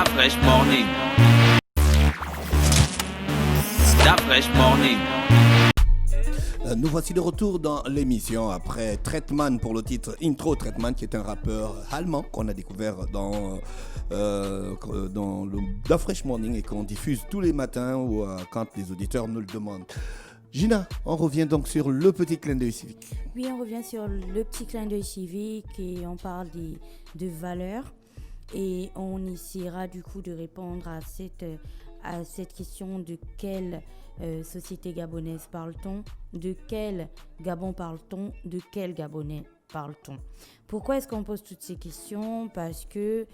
Fresh Morning. Da Fresh Morning. Nous voici de retour dans l'émission après Trettmann pour le titre Intro. Trettmann qui est un rappeur allemand qu'on a découvert dans le Da Fresh Morning et qu'on diffuse tous les matins ou quand les auditeurs nous le demandent. Gina, on revient donc sur le petit clin d'œil civique. Oui, on revient sur le petit clin d'œil civique et on parle de valeurs. Et on essaiera du coup de répondre à cette question de quelle société gabonaise parle-t-on, de quel Gabon parle-t-on, de quel Gabonais parle-t-on. Pourquoi est-ce qu'on pose toutes ces questions ? Parce que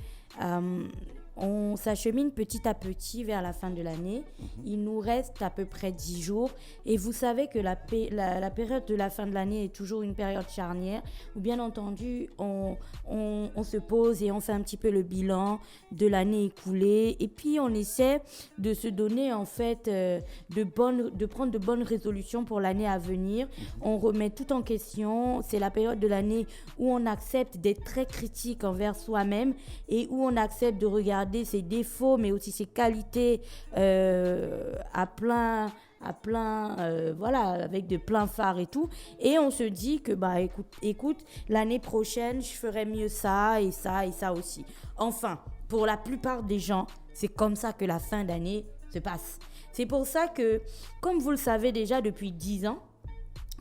on s'achemine petit à petit vers la fin de l'année. Il nous reste à peu près 10 jours. Et vous savez que la période de la fin de l'année est toujours une période charnière où, bien entendu, on se pose et on fait un petit peu le bilan de l'année écoulée. Et puis, on essaie de se donner, en fait, de prendre de bonnes résolutions pour l'année à venir. On remet tout en question. C'est la période de l'année où on accepte d'être très critique envers soi-même et où on accepte de regarder ses défauts mais aussi ses qualités à plein voilà, avec de plein phare et tout, et on se dit que écoute, l'année prochaine je ferai mieux ça et ça et ça aussi. Enfin, pour la plupart des gens, c'est comme ça que la fin d'année se passe. C'est pour ça que, comme vous le savez déjà depuis 10 ans,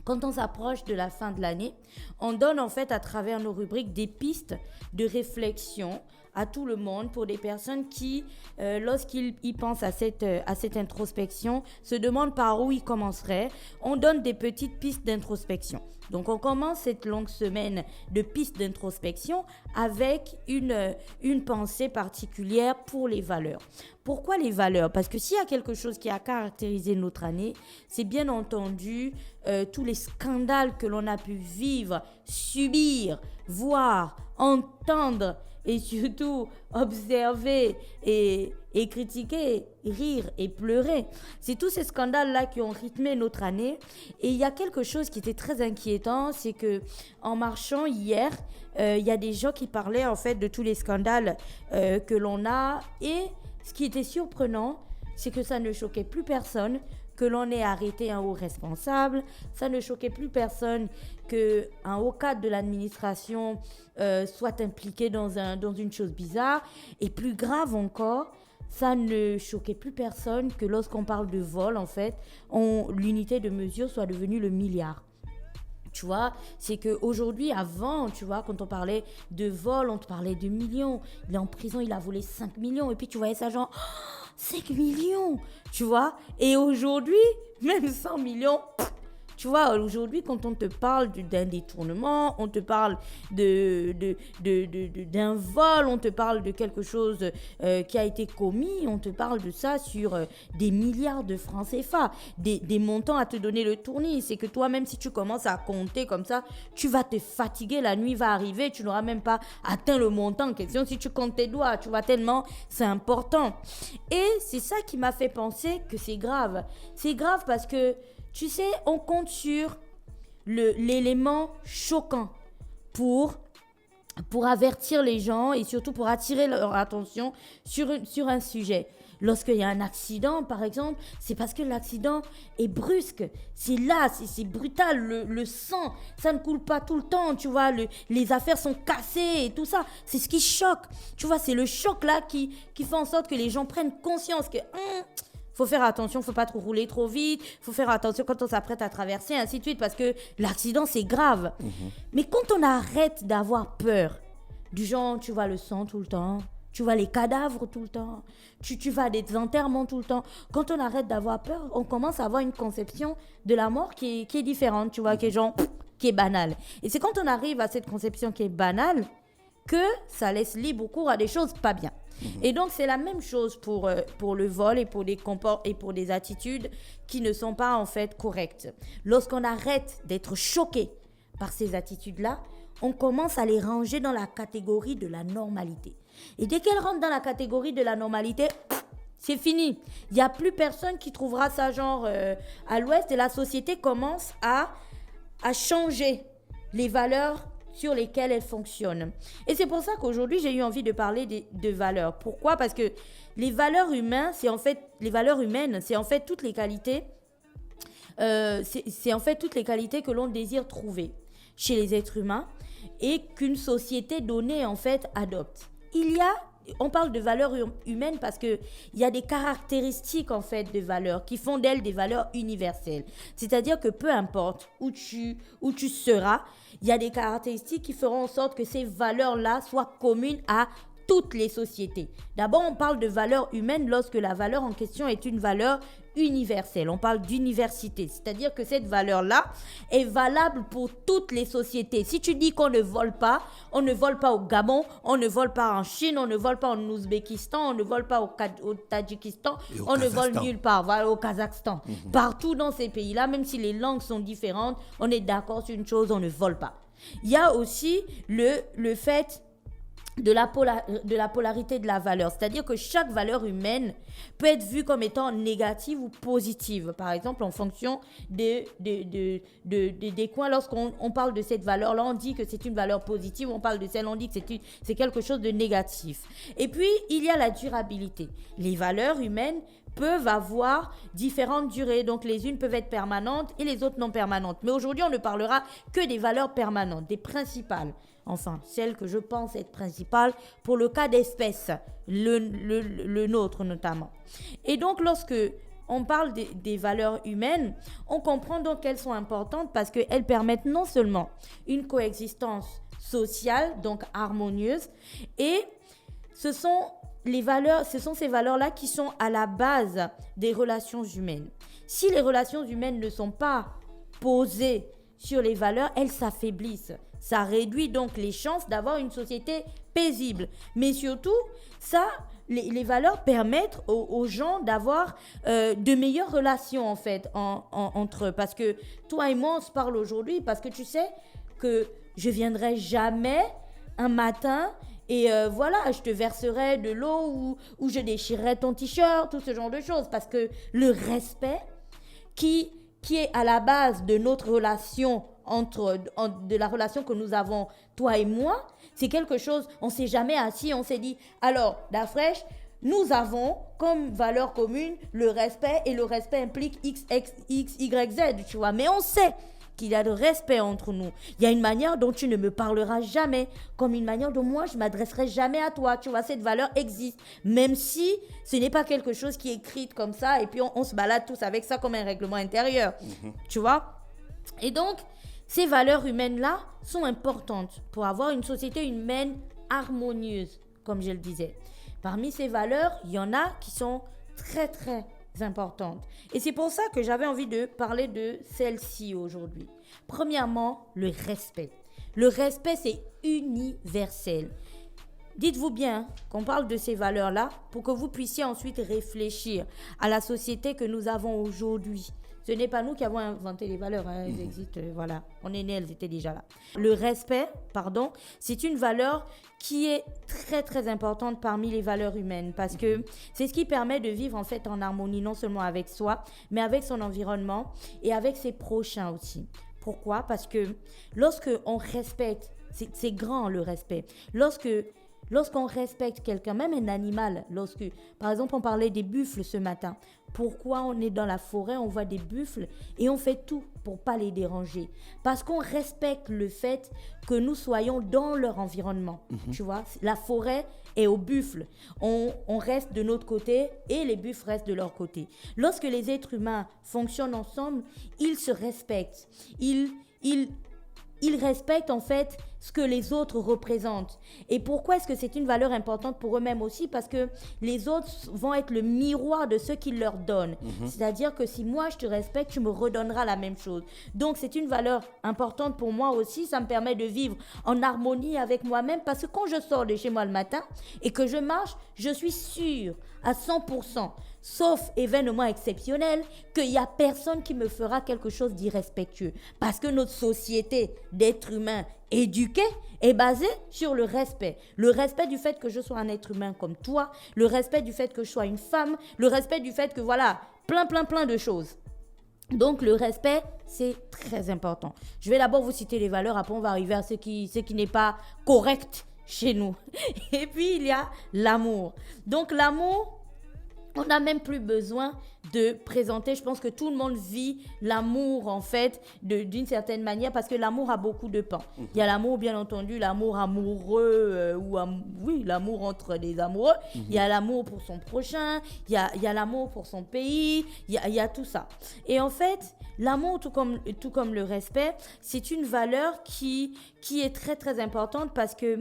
quand on s'approche de la fin de l'année, on donne en fait à travers nos rubriques des pistes de réflexion à tout le monde pour des personnes qui, lorsqu'ils y pensent à cette introspection, se demandent par où ils commenceraient. On donne des petites pistes d'introspection. Donc on commence cette longue semaine de pistes d'introspection avec une pensée particulière pour les valeurs. Pourquoi les valeurs ? Parce que s'il y a quelque chose qui a caractérisé notre année, c'est bien entendu tous les scandales que l'on a pu vivre, subir, voir, entendre et surtout observer et critiquer, rire et pleurer. C'est tous ces scandales-là qui ont rythmé notre année. Et il y a quelque chose qui était très inquiétant, c'est que en marchant hier, il y a des gens qui parlaient en fait de tous les scandales que l'on a. Et ce qui était surprenant, c'est que ça ne choquait plus personne que l'on ait arrêté un haut responsable. Ça ne choquait plus personne qu'un haut cadre de l'administration soit impliqué dans une chose bizarre. Et plus grave encore, ça ne choquait plus personne que lorsqu'on parle de vol, en fait, l'unité de mesure soit devenue le milliard. Tu vois, c'est qu'aujourd'hui, avant, tu vois, quand on parlait de vol, on te parlait de millions. Il est en prison, il a volé 5 millions. Et puis, tu voyais ça genre, 5 millions, tu vois. Et aujourd'hui, même 100 millions, tu vois, aujourd'hui, quand on te parle d'un détournement, on te parle d'un vol, on te parle de quelque chose qui a été commis, on te parle de ça sur des milliards de francs CFA, des montants à te donner le tournis. C'est que toi, même si tu commences à compter comme ça, tu vas te fatiguer, la nuit va arriver, tu n'auras même pas atteint le montant en question si tu comptes tes doigts, tu vois, tellement c'est important. Et c'est ça qui m'a fait penser que c'est grave. C'est grave parce que tu sais, on compte sur l'élément choquant pour avertir les gens et surtout pour attirer leur attention sur un sujet. Lorsqu'il y a un accident, par exemple, c'est parce que l'accident est brusque. C'est là, c'est brutal, le sang, ça ne coule pas tout le temps, tu vois, les affaires sont cassées et tout ça. C'est ce qui choque, tu vois, c'est le choc là qui fait en sorte que les gens prennent conscience que... faut faire attention, faut pas trop rouler trop vite, faut faire attention quand on s'apprête à traverser, ainsi de suite, parce que l'accident, c'est grave. Mais quand on arrête d'avoir peur, du genre, tu vois le sang tout le temps, tu vois les cadavres tout le temps, tu vas à des enterrements tout le temps, quand on arrête d'avoir peur, on commence à avoir une conception de la mort qui est différente, tu vois, qui est genre, qui est banale. Et c'est quand on arrive à cette conception qui est banale que ça laisse libre cours à des choses pas bien. Et donc, c'est la même chose pour le vol et pour des attitudes qui ne sont pas en fait correctes. Lorsqu'on arrête d'être choqué par ces attitudes-là, on commence à les ranger dans la catégorie de la normalité. Et dès qu'elles rentrent dans la catégorie de la normalité, c'est fini. Il n'y a plus personne qui trouvera ça genre à l'ouest et la société commence à changer les valeurs sur lesquelles elles fonctionnent. Et c'est pour ça qu'aujourd'hui, j'ai eu envie de parler de valeurs. Pourquoi ? Parce que les valeurs humaines, c'est en fait toutes les qualités, c'est en fait toutes les qualités que l'on désire trouver chez les êtres humains et qu'une société donnée, en fait, adopte. On parle de valeurs humaines parce qu'il y a des caractéristiques en fait de valeurs qui font d'elles des valeurs universelles. C'est-à-dire que peu importe où tu seras, il y a des caractéristiques qui feront en sorte que ces valeurs-là soient communes à toutes les sociétés. D'abord, on parle de valeurs humaines lorsque la valeur en question est une valeur universelle. On parle d'université, c'est-à-dire que cette valeur-là est valable pour toutes les sociétés. Si tu dis qu'on ne vole pas, on ne vole pas au Gabon, on ne vole pas en Chine, on ne vole pas en Ouzbékistan, on ne vole pas au Tadjikistan, on ne vole nulle part, voilà, au Kazakhstan. Partout dans ces pays-là, même si les langues sont différentes, on est d'accord sur une chose, on ne vole pas. Il y a aussi le fait de la polarité de la valeur. C'est-à-dire que chaque valeur humaine peut être vue comme étant négative ou positive. Par exemple, en fonction des coins, lorsqu'on parle de cette valeur-là, on dit que c'est une valeur positive. On parle de celle, on dit que c'est quelque chose de négatif. Et puis, il y a la durabilité. Les valeurs humaines peuvent avoir différentes durées. Donc, les unes peuvent être permanentes et les autres non permanentes. Mais aujourd'hui, on ne parlera que des valeurs permanentes, des principales. Enfin, celle que je pense être principale pour le cas d'espèce, le nôtre notamment. Et donc, lorsque on parle des valeurs humaines, on comprend donc qu'elles sont importantes parce qu'elles permettent non seulement une coexistence sociale, donc harmonieuse, et ce sont ces valeurs-là qui sont à la base des relations humaines. Si les relations humaines ne sont pas posées sur les valeurs, elles s'affaiblissent. Ça réduit donc les chances d'avoir une société paisible. Mais surtout, les valeurs permettent aux gens d'avoir de meilleures relations en fait entre eux. Parce que toi et moi, on se parle aujourd'hui parce que tu sais que je viendrai jamais un matin et voilà, je te verserai de l'eau ou je déchirerai ton t-shirt, tout ce genre de choses. Parce que le respect qui est à la base de notre relation de la relation que nous avons, toi et moi, c'est quelque chose, on ne s'est jamais assis, on s'est dit, alors, Dafresh, nous avons comme valeur commune le respect et le respect implique X, Y, Z, tu vois. Mais on sait qu'il y a de respect entre nous. Il y a une manière dont tu ne me parleras jamais, comme une manière dont moi je ne m'adresserai jamais à toi. Tu vois, cette valeur existe, même si ce n'est pas quelque chose qui est écrit comme ça et puis on se balade tous avec ça comme un règlement intérieur. Tu vois. Et donc, ces valeurs humaines-là sont importantes pour avoir une société humaine harmonieuse, comme je le disais. Parmi ces valeurs, il y en a qui sont très, très importantes. Et c'est pour ça que j'avais envie de parler de celle-ci aujourd'hui. Premièrement, le respect. Le respect, c'est universel. Dites-vous bien qu'on parle de ces valeurs-là pour que vous puissiez ensuite réfléchir à la société que nous avons aujourd'hui. Ce n'est pas nous qui avons inventé les valeurs, hein. Elles existent, voilà. On est nés, elles étaient déjà là. Le respect, c'est une valeur qui est très très importante parmi les valeurs humaines parce que c'est ce qui permet de vivre en fait en harmonie non seulement avec soi, mais avec son environnement et avec ses prochains aussi. Pourquoi ? Parce que lorsqu'on respecte, c'est grand le respect. Lorsqu'on respecte quelqu'un, même un animal, par exemple, on parlait des buffles ce matin. Pourquoi on est dans la forêt, on voit des buffles et on fait tout pour pas les déranger? Parce qu'on respecte le fait que nous soyons dans leur environnement. Tu vois, la forêt est aux buffles. On reste de notre côté et les buffles restent de leur côté. Lorsque les êtres humains fonctionnent ensemble, ils se respectent. Ils respectent en fait ce que les autres représentent. Et pourquoi est-ce que c'est une valeur importante pour eux-mêmes aussi? Parce que les autres vont être le miroir de ce qu'ils leur donnent. C'est-à-dire que si moi je te respecte, tu me redonneras la même chose. Donc c'est une valeur importante pour moi aussi. Ça me permet de vivre en harmonie avec moi-même parce que quand je sors de chez moi le matin et que je marche, je suis sûre à 100%, sauf événement exceptionnel, qu'il n'y a personne qui me fera quelque chose d'irrespectueux. Parce que notre société d'êtres humains éduqués est basée sur le respect. Le respect du fait que je sois un être humain comme toi, le respect du fait que je sois une femme, le respect du fait que voilà, plein de choses. Donc, le respect, c'est très important. Je vais d'abord vous citer les valeurs, après on va arriver à ce qui n'est pas correct chez nous. Et puis, il y a l'amour. Donc, l'amour, on n'a même plus besoin de présenter. Je pense que tout le monde vit l'amour, en fait, d'une certaine manière, parce que l'amour a beaucoup de pans. Il y a l'amour, bien entendu, l'amour amoureux, oui, l'amour entre les amoureux. Il y a l'amour pour son prochain, il y a l'amour pour son pays, il y a tout ça. Et en fait, l'amour, tout comme le respect, c'est une valeur qui est très, très importante parce que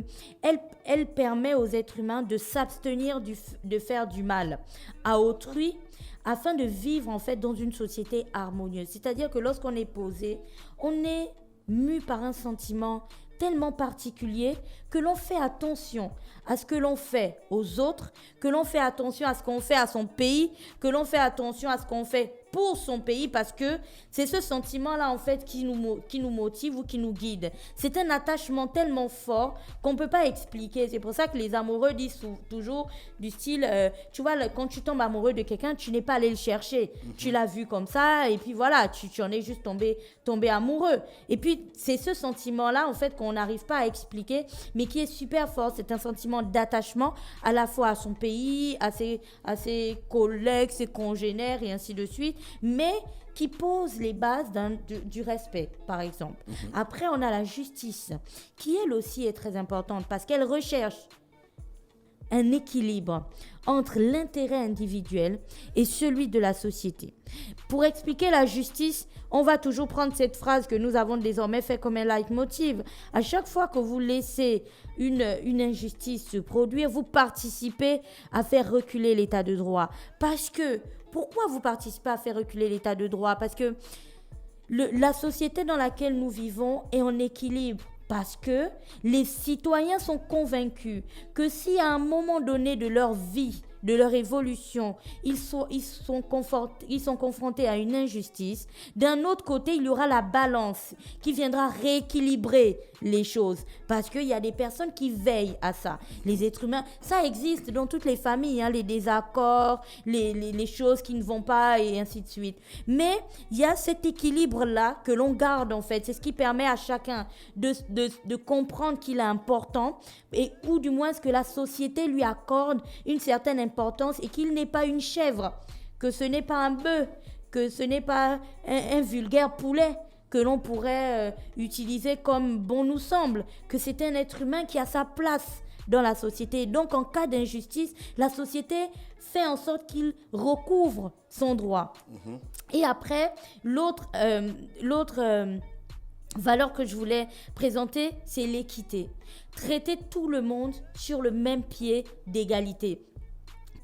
elle permet aux êtres humains de s'abstenir de faire du mal à autrui afin de vivre en fait dans une société harmonieuse. C'est-à-dire que lorsqu'on est posé, on est mu par un sentiment tellement particulier que l'on fait attention à ce que l'on fait aux autres, que l'on fait attention à ce qu'on fait à son pays, que l'on fait attention à ce qu'on fait pour son pays, parce que c'est ce sentiment-là en fait qui nous motive ou qui nous guide. C'est un attachement tellement fort qu'on ne peut pas expliquer. C'est pour ça que les amoureux disent toujours du style, tu vois, quand tu tombes amoureux de quelqu'un, tu n'es pas allé le chercher. Tu l'as vu comme ça et puis voilà, tu en es juste tombé amoureux. Et puis c'est ce sentiment-là en fait qu'on n'arrive pas à expliquer, mais qui est super fort. C'est un sentiment d'attachement à la fois à son pays, à ses collègues, ses congénères et ainsi de suite, mais qui pose les bases du respect, par exemple. Après, on a la justice, qui elle aussi est très importante parce qu'elle recherche un équilibre entre l'intérêt individuel et celui de la société. Pour expliquer la justice, on va toujours prendre cette phrase que nous avons désormais fait comme un leitmotiv. À chaque fois que vous laissez une injustice se produire, vous participez à faire reculer l'état de droit. Pourquoi vous participez à faire reculer l'état de droit? Parce que la société dans laquelle nous vivons est en équilibre. Parce que les citoyens sont convaincus que si à un moment donné de leur vie, de leur évolution, ils sont confrontés à une injustice, d'un autre côté, il y aura la balance qui viendra rééquilibrer les choses. Parce qu'il y a des personnes qui veillent à ça. Les êtres humains, ça existe dans toutes les familles, hein, les désaccords, les choses qui ne vont pas et ainsi de suite. Mais il y a cet équilibre-là que l'on garde en fait. C'est ce qui permet à chacun de comprendre qu'il est important ou du moins que la société lui accorde une certaine importance et qu'il n'est pas une chèvre, que ce n'est pas un bœuf, que ce n'est pas un vulgaire poulet que l'on pourrait utiliser comme bon nous semble, que c'est un être humain qui a sa place dans la société. Donc, en cas d'injustice, la société fait en sorte qu'il recouvre son droit. Et après, l'autre valeur que je voulais présenter, c'est l'équité. Traiter tout le monde sur le même pied d'égalité.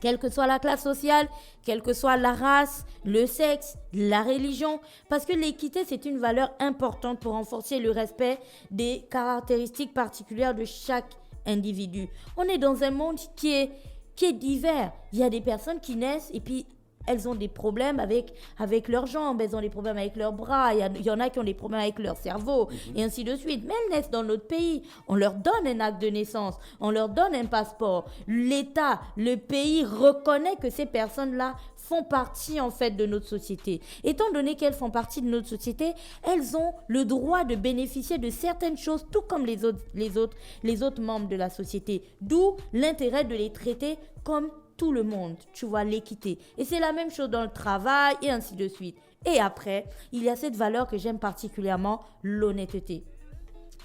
Quelle que soit la classe sociale, quelle que soit la race, le sexe, la religion. Parce que l'équité, c'est une valeur importante pour renforcer le respect des caractéristiques particulières de chaque individu. On est dans un monde qui est divers. Il y a des personnes qui naissent et puis elles ont des problèmes avec leurs jambes, elles ont des problèmes avec leurs bras, il y en a qui ont des problèmes avec leur cerveau, et ainsi de suite. Mais elles naissent dans notre pays, on leur donne un acte de naissance, on leur donne un passeport. L'État, le pays reconnaît que ces personnes-là font partie en fait de notre société. Étant donné qu'elles font partie de notre société, elles ont le droit de bénéficier de certaines choses, tout comme les autres membres de la société. D'où l'intérêt de les traiter comme tout le monde, tu vois, l'équité. Et c'est la même chose dans le travail et ainsi de suite. Et après, il y a cette valeur que j'aime particulièrement, l'honnêteté,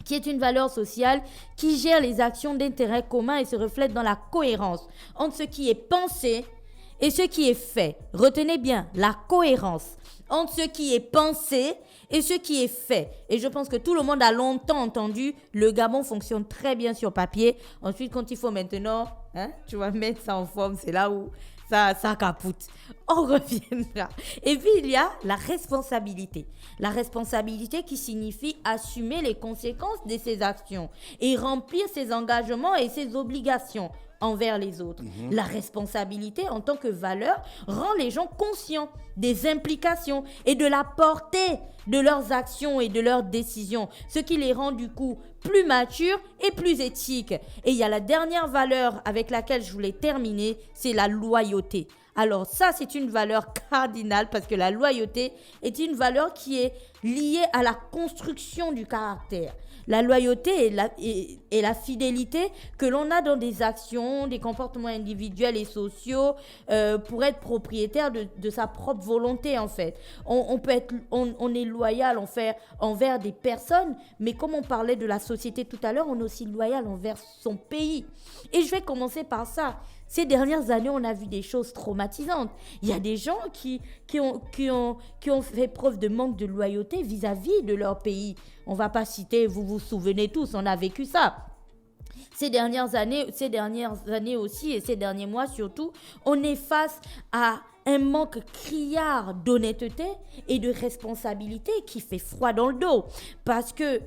qui est une valeur sociale qui gère les actions d'intérêt commun et se reflète dans la cohérence entre ce qui est pensé et ce qui est fait. Retenez bien, la cohérence entre ce qui est pensé et ce qui est fait. Et je pense que tout le monde a longtemps entendu, le Gabon fonctionne très bien sur papier. Ensuite, quand il faut maintenant, tu vas mettre ça en forme, c'est là où ça capoute. On reviendra. Et puis, il y a la responsabilité. La responsabilité qui signifie assumer les conséquences de ses actions et remplir ses engagements et ses obligations envers les autres. La responsabilité en tant que valeur rend les gens conscients des implications et de la portée de leurs actions et de leurs décisions, ce qui les rend du coup plus matures et plus éthiques. Et il y a la dernière valeur avec laquelle je voulais terminer, c'est la loyauté. Alors ça, c'est une valeur cardinale parce que la loyauté est une valeur qui est liée à la construction du caractère. La loyauté est la fidélité que l'on a dans des actions, des comportements individuels et sociaux pour être propriétaire de sa propre volonté en fait. On est loyal envers des personnes, mais comme on parlait de la société tout à l'heure, on est aussi loyal envers son pays. Et je vais commencer par ça. Ces dernières années, on a vu des choses traumatisantes. Il y a des gens qui ont fait preuve de manque de loyauté vis-à-vis de leur pays. On ne va pas citer, vous vous souvenez tous, on a vécu ça. Ces dernières années aussi et ces derniers mois surtout, on est face à un manque criard d'honnêteté et de responsabilité qui fait froid dans le dos. Parce que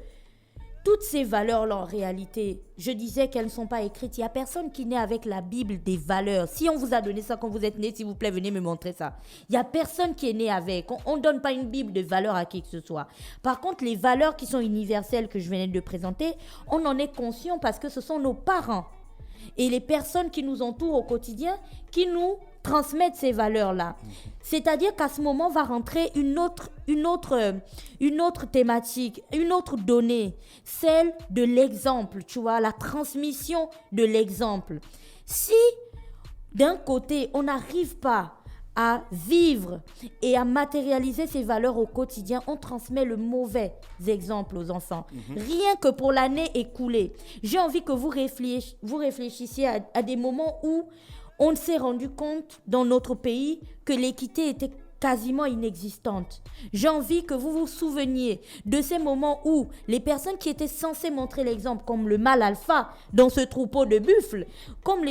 toutes ces valeurs-là, en réalité, je disais qu'elles ne sont pas écrites. Il n'y a personne qui naît avec la Bible des valeurs. Si on vous a donné ça quand vous êtes né, s'il vous plaît, venez me montrer ça. Il n'y a personne qui est né avec. On ne donne pas une Bible de valeurs à qui que ce soit. Par contre, les valeurs qui sont universelles que je venais de présenter, on en est conscient parce que ce sont nos parents et les personnes qui nous entourent au quotidien qui nous transmettre ces valeurs-là. C'est-à-dire qu'à ce moment va rentrer une autre thématique, une autre donnée, celle de l'exemple, tu vois, la transmission de l'exemple. Si d'un côté, on n'arrive pas à vivre et à matérialiser ces valeurs au quotidien, on transmet le mauvais exemple aux enfants. Rien que pour l'année écoulée, j'ai envie que vous réfléchissiez à des moments où on s'est rendu compte dans notre pays que l'équité était quasiment inexistante. J'ai envie que vous vous souveniez de ces moments où les personnes qui étaient censées montrer l'exemple, comme le mâle alpha dans ce troupeau de buffles, comme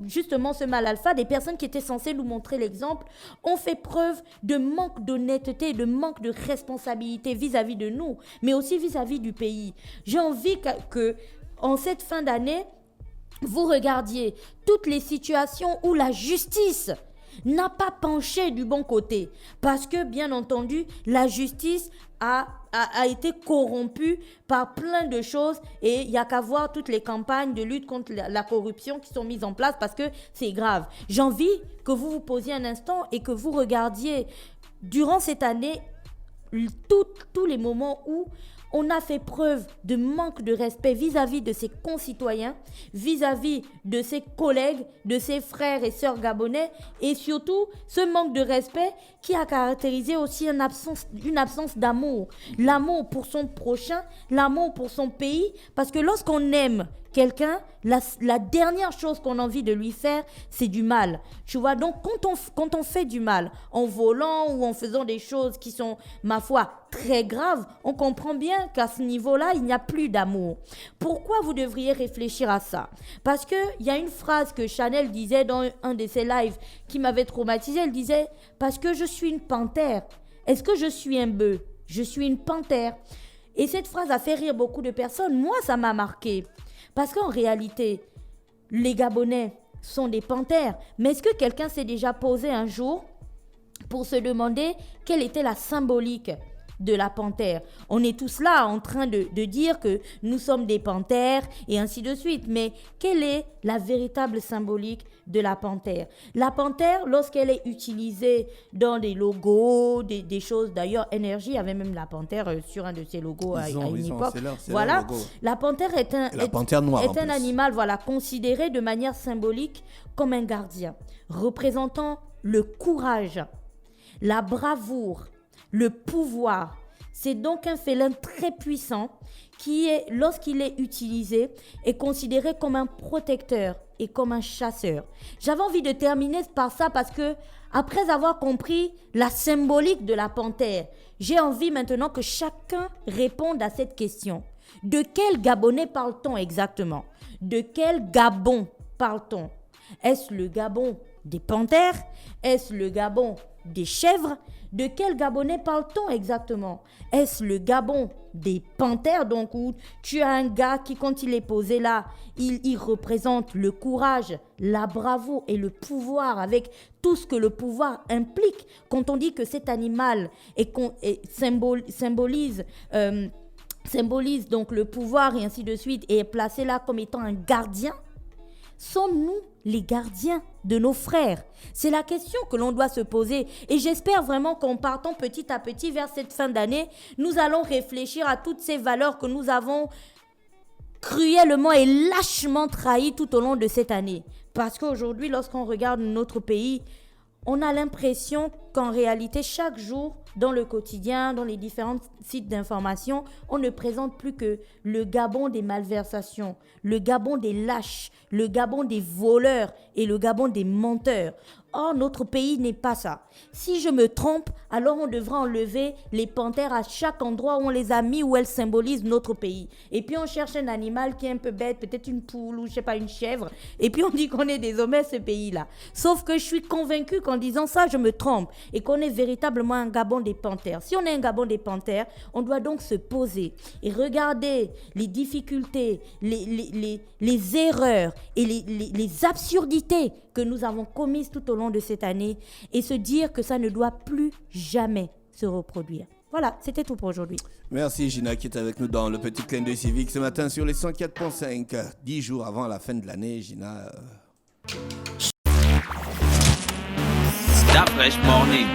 justement ce mâle alpha, des personnes qui étaient censées nous montrer l'exemple, ont fait preuve de manque d'honnêteté, de manque de responsabilité vis-à-vis de nous, mais aussi vis-à-vis du pays. J'ai envie que en cette fin d'année, vous regardiez toutes les situations où la justice n'a pas penché du bon côté. Parce que, bien entendu, la justice a été corrompue par plein de choses et il n'y a qu'à voir toutes les campagnes de lutte contre la corruption qui sont mises en place parce que c'est grave. J'ai envie que vous vous posiez un instant et que vous regardiez durant cette année tous les moments où on a fait preuve de manque de respect vis-à-vis de ses concitoyens, vis-à-vis de ses collègues, de ses frères et sœurs gabonais, et surtout ce manque de respect qui a caractérisé aussi une absence d'amour. L'amour pour son prochain, l'amour pour son pays, parce que lorsqu'on aime quelqu'un, la dernière chose qu'on a envie de lui faire, c'est du mal. Tu vois, donc quand on fait du mal, en volant ou en faisant des choses qui sont, ma foi, très graves, on comprend bien qu'à ce niveau-là, il n'y a plus d'amour. Pourquoi vous devriez réfléchir à ça? Parce qu'il y a une phrase que Chanel disait dans un de ses lives qui m'avait traumatisée. Elle disait « Parce que je suis une panthère. Est-ce que je suis un bœuf? Je suis une panthère. » Et cette phrase a fait rire beaucoup de personnes. Moi, ça m'a marqué. Parce qu'en réalité, les Gabonais sont des panthères. Mais est-ce que quelqu'un s'est déjà posé un jour pour se demander quelle était la symbolique de la panthère? On est tous là en train de dire que nous sommes des panthères et ainsi de suite. Mais quelle est la véritable symbolique de la panthère? La panthère, lorsqu'elle est utilisée dans des logos, des choses, d'ailleurs, Énergie avait même la panthère sur un de ses logos à une époque. Voilà, la panthère est un animal, voilà, considéré de manière symbolique comme un gardien, représentant le courage, la bravoure, le pouvoir. C'est donc un félin très puissant qui, lorsqu'il est utilisé, est considéré comme un protecteur et comme un chasseur. J'avais envie de terminer par ça parce que, après avoir compris la symbolique de la panthère, j'ai envie maintenant que chacun réponde à cette question. De quel Gabonais parle-t-on exactement? De quel Gabon parle-t-on? Est-ce le Gabon des panthères? Est-ce le Gabon des chèvres? De quel Gabonais parle-t-on exactement? Est-ce le Gabon des panthères, donc où tu as un gars qui, quand il est posé là, il représente le courage, la bravoure et le pouvoir, avec tout ce que le pouvoir implique. Quand on dit que cet animal symbolise donc le pouvoir et ainsi de suite, et est placé là comme étant un gardien, sommes-nous les gardiens de nos frères? C'est la question que l'on doit se poser. Et j'espère vraiment qu'en partant petit à petit vers cette fin d'année, nous allons réfléchir à toutes ces valeurs que nous avons cruellement et lâchement trahies tout au long de cette année. Parce qu'aujourd'hui, lorsqu'on regarde notre pays, on a l'impression qu'en réalité, chaque jour, dans le quotidien, dans les différents sites d'information, on ne présente plus que le Gabon des malversations, le Gabon des lâches, le Gabon des voleurs et le Gabon des menteurs. Or, notre pays n'est pas ça. Si je me trompe, alors on devra enlever les panthères à chaque endroit où on les a mis, où elles symbolisent notre pays. Et puis on cherche un animal qui est un peu bête, peut-être une poule ou je sais pas, une chèvre. Et puis on dit qu'on est désormais ce pays-là. Sauf que je suis convaincue qu'en disant ça, je me trompe. Et qu'on est véritablement un Gabon des panthères. Si on est un Gabon des panthères, on doit donc se poser et regarder les difficultés, les erreurs et les absurdités que nous avons commises tout au long de cette année et se dire que ça ne doit plus jamais se reproduire. Voilà, c'était tout pour aujourd'hui. Merci Gina qui est avec nous dans le petit clin d'œil civique ce matin sur les 104.5. 10 jours avant la fin de l'année, Gina. Stop Fresh Morning.